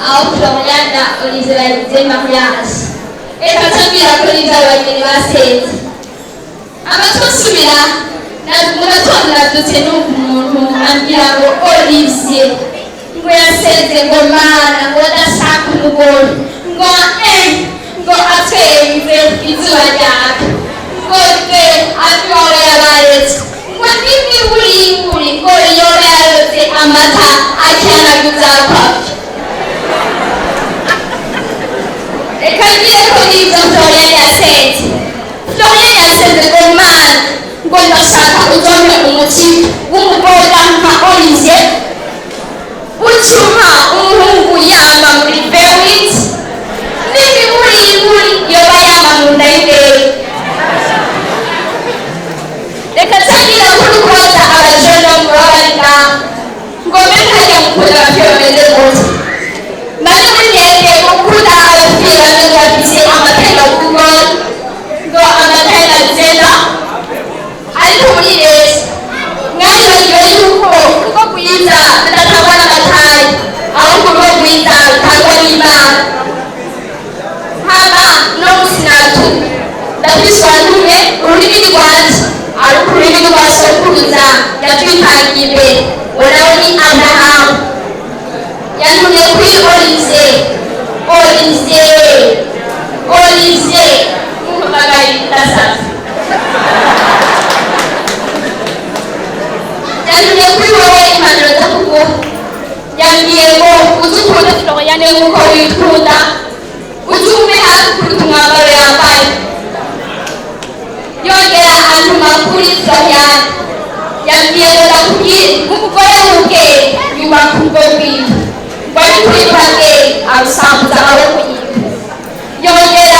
aho Floriana Olivier bagize mariage reka tubwira kuri ibyo bageni baseze amatwasubira muratonda dutse n'umuntu ambwira ngo Olivier ngo yaseze ngo mana ngo adashaka umugore ngo atwemve izuba ryaka ngo twe atwore yabaretse ngo n'imiburi ngo yore yarotse amata akihanaguza kwapi reka ngire ko n'ibyo Florian yaseze ngo mana ngo ndashaka uzompe umuti w'umukobwa nka Olivier ucuma umuhungu yama muri bewit n'imiburi yoba yama mu nda y'indege reka tubwire kuri koza abajene ngo babarika ngo mbere hajya mukunda abapira bameze gutya maze munyege gukunda abapira bameze bafise amateka kugora ngo amateka zena ariko muri leta mwaribagiwe yuko kuko kwiza bidatangwa n'amatayi ahubwo kuko kwiza bitangwa n'Imana haba no musinatu ndabisobanuye ururimi rwanje ariko ururimi rwa sokuruza yatwitangiye imbere ngo nawe ni Abrahamu yantumye kuri Olivier muhamagaye ndasaza yantumye kuri wowe impanuro ndakuguha yambwiye ngo uzi ukunda Florian nk'uko wikunda ujye ube hafi kuruta umwambaro yambaye yongera antuma kuri Florian yambwiye ngo ndakubwire nk'umugore w'ubwenge yubaka urugo rwiwe ngo ari kuri bage arusambuza abo kuyiga yongera